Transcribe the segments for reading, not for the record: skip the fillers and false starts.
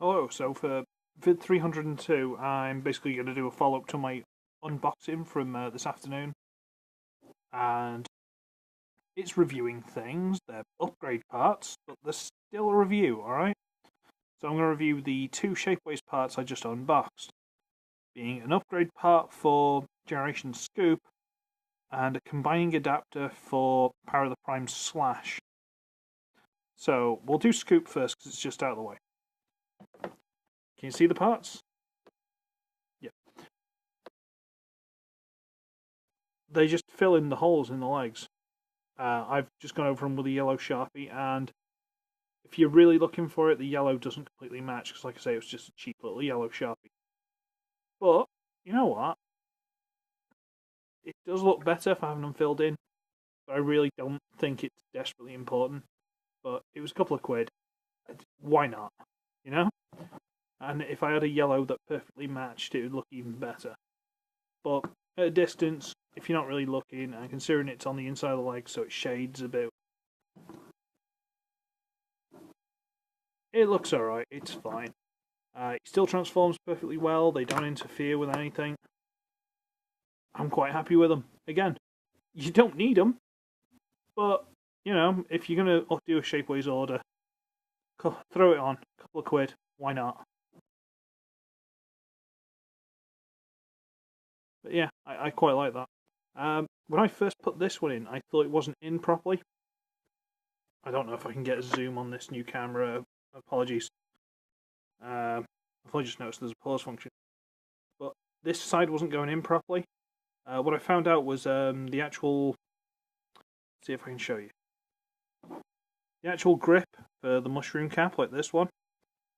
Hello, so for vid 302, I'm basically going to do a follow-up to my unboxing from this afternoon, and it's reviewing things. They're upgrade parts, but they're still a review, alright? So I'm going to review the two Shapeways parts I just unboxed, being an upgrade part for Generation Scoop, and a combining adapter for Power of the Prime Slash. So we'll do Scoop first, because it's just out of the way. Can you see the parts? Yeah. They just fill in the holes in the legs. I've just gone over them with a yellow Sharpie, and if you're really looking for it, the yellow doesn't completely match, because like I say, it was just a cheap little yellow Sharpie. But, you know what? It does look better for having them filled in, but I really don't think it's desperately important. But it was a couple of quid. Why not? You know? And if I had a yellow that perfectly matched, it would look even better. But at a distance, if you're not really looking, and considering it's on the inside of the leg, so it shades a bit, it looks alright, it's fine. It still transforms perfectly well, they don't interfere with anything. I'm quite happy with them. Again, you don't need them, but, you know, if you're going to do a Shapeways order, throw it on, a couple of quid, why not? But yeah, I quite like that. When I first put this one in, I thought it wasn't in properly. I don't know if I can get a zoom on this new camera, apologies. I've only just noticed there's a pause function. But this side wasn't going in properly. What I found out was the actual... Let's see if I can show you. The actual grip for the mushroom cap, like this one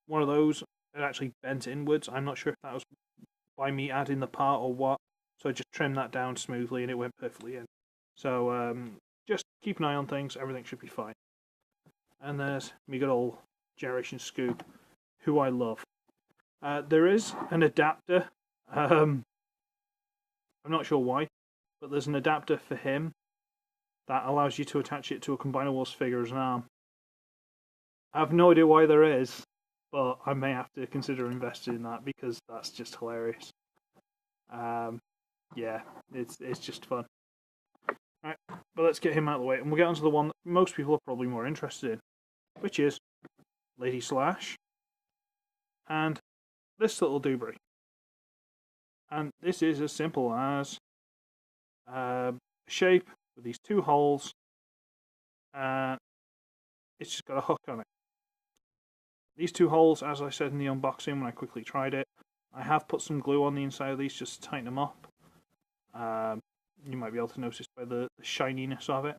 of those, it actually bent inwards. I'm not sure if that was by me adding the part or what. So I just trimmed that down smoothly and it went perfectly in. So just keep an eye on things, everything should be fine. And there's me good old Generation Scoop, who I love. There is an adapter. I'm not sure why, but there's an adapter for him that allows you to attach it to a Combinables figure as an arm. I have no idea why there is, but I may have to consider investing in that because that's just hilarious. Yeah, it's just fun. Right, but let's get him out of the way, and we'll get onto the one that most people are probably more interested in, which is Lady Slash and this little doobry. And this is as simple as a shape with these two holes, and it's just got a hook on it. These two holes, as I said in the unboxing when I quickly tried it, I have put some glue on the inside of these just to tighten them up. You might be able to notice by the shininess of it.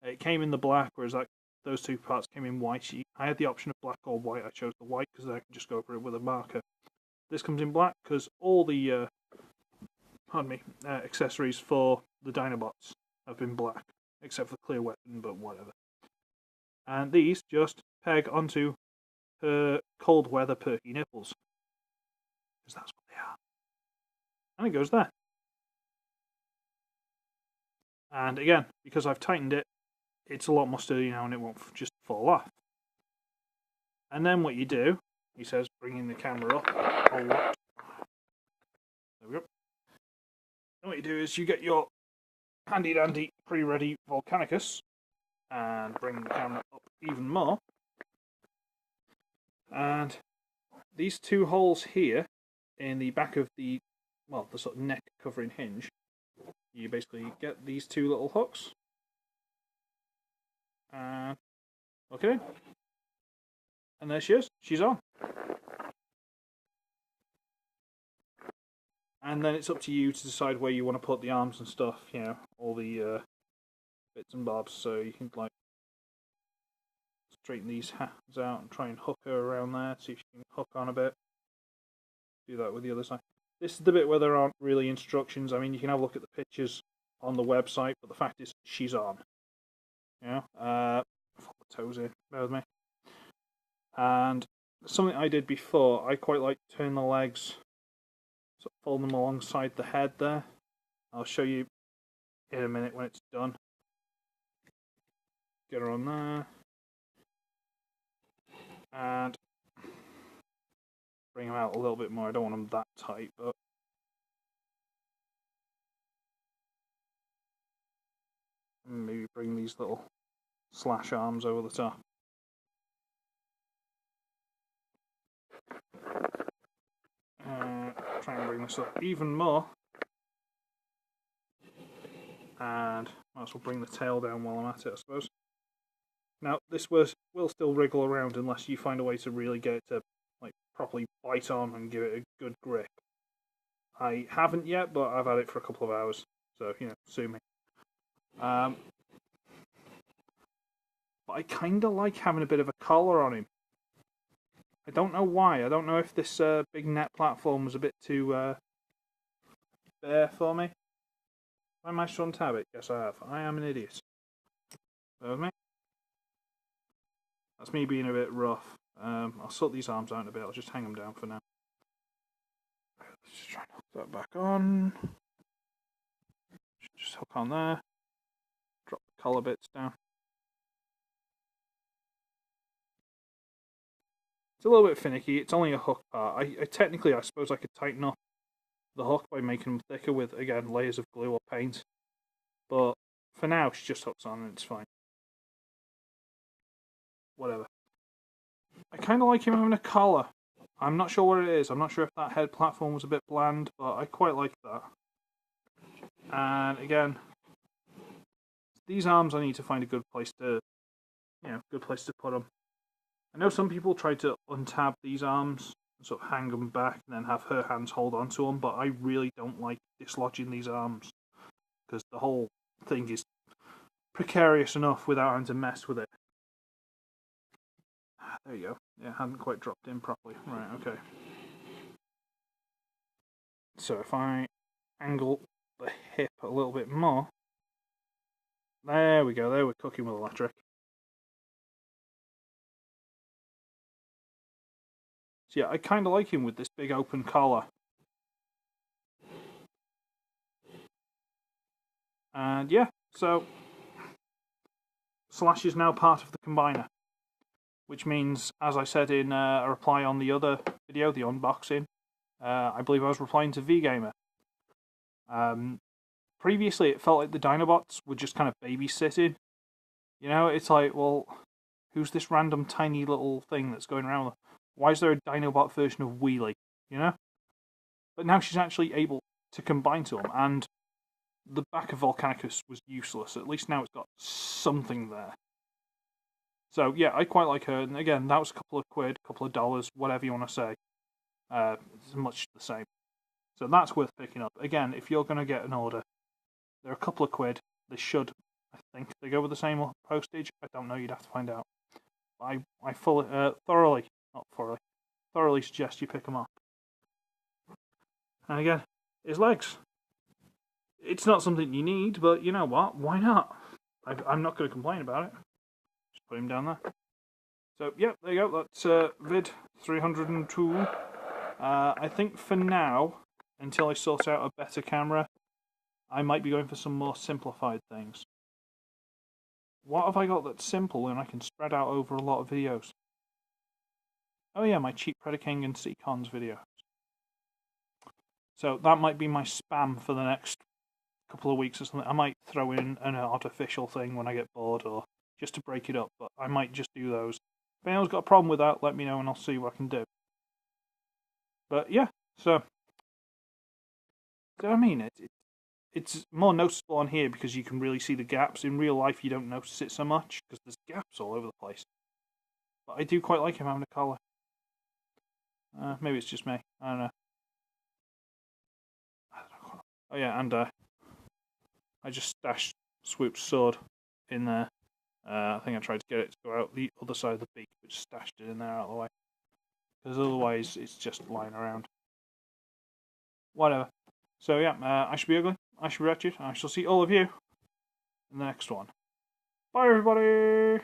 It came in the black, whereas those two parts came in white. I had the option of black or white. I chose the white because then I can just go over it with a marker. This comes in black because all the accessories for the Dinobots have been black, except for the clear weapon, but whatever. And these just peg onto her cold weather perky nipples, because that's what they are. And it goes there. And again, because I've tightened it, it's a lot more sturdy now and it won't just fall off. And then what you do, he says, bringing the camera up a lot. There we go. And what you do is you get your handy dandy pre-ready Volcanicus and bring the camera up even more. And these two holes here in the back of the sort of neck covering hinge, you basically get these two little hooks and look at it. And there she is. She's on. And then it's up to you to decide where you want to put the arms and stuff, you know, all the bits and bobs. So you can like straighten these hands out and try and hook her around there, see if you can hook on a bit. Do that with the other side. This is the bit where there aren't really instructions. I mean, you can have a look at the pictures on the website, but the fact is, she's on. You know, put the toes in, bear with me. And something I did before, I quite like to turn the legs, sort of fold them alongside the head there. I'll show you in a minute when it's done. Get her on there. And bring them out a little bit more. I don't want them that tight, but maybe bring these little slash arms over the top. Try and bring this up even more. And might as well bring the tail down while I'm at it, I suppose. Now, this will still wriggle around unless you find a way to really get it to like properly bite on and give it a good grip. I haven't yet, but I've had it for a couple of hours, so, you know, sue me. But I kind of like having a bit of a collar on him. I don't know why. I don't know if this big net platform was a bit too bare for me. Have I managed to untab it? Yes, I have. I am an idiot. Bear with me. That's me being a bit rough. I'll sort these arms out in a bit. I'll just hang them down for now. Let's just try and hook that back on. Just hook on there. Drop the collar bits down. It's a little bit finicky. It's only a hook part. Technically, I suppose I could tighten up the hook by making them thicker with, again, layers of glue or paint. But for now, she just hooks on and it's fine. Whatever. I kind of like him having a collar. I'm not sure what it is. I'm not sure if that head platform was a bit bland, but I quite like that. And again, these arms I need to find a good place to, good place to put them. I know some people try to untab these arms, sort of hang them back, and then have her hands hold onto them, but I really don't like dislodging these arms, because the whole thing is precarious enough without having to mess with it. There you go. Yeah, it hadn't quite dropped in properly. Right, okay. So if I angle the hip a little bit more, there we go, there we're cooking with electric. So yeah, I kind of like him with this big open collar. And yeah, so Slash is now part of the combiner, which means, as I said in a reply on the other video, the unboxing, I believe I was replying to VGamer. Previously, it felt like the Dinobots were just kind of babysitting. You know, it's like, well, who's this random tiny little thing that's going around? Why is there a Dinobot version of Wheelie? You know? But now she's actually able to combine to them, and the back of Volcanicus was useless. At least now it's got something there. So, yeah, I quite like her. And again, that was a couple of quid, couple of dollars, whatever you want to say. It's much the same. So that's worth picking up. Again, if you're going to get an order, they're a couple of quid. They should, I think, they go with the same postage. I don't know, you'd have to find out. I thoroughly suggest you pick them up. And again, his legs. It's not something you need, but you know what? Why not? I'm not going to complain about it. Just put him down there. So, yeah, there you go. That's vid 302. I think for now, until I sort out a better camera, I might be going for some more simplified things. What have I got that's simple and I can spread out over a lot of videos? Oh yeah, my cheap Predaking and Seacons videos. So that might be my spam for the next couple of weeks or something. I might throw in an artificial thing when I get bored, or just to break it up, but I might just do those. If anyone's got a problem with that, let me know and I'll see what I can do. But yeah, so I mean, it's more noticeable on here because you can really see the gaps. In real life, you don't notice it so much because there's gaps all over the place. But I do quite like him having a collar. Maybe it's just me. I don't know. Oh yeah, and I just stashed Swoop's sword in there. I think I tried to get it to go out the other side of the beak, but just stashed it in there out of the way. Because otherwise, it's just lying around. Whatever. So yeah, I should be ugly. I should be wretched. I shall see all of you in the next one. Bye, everybody!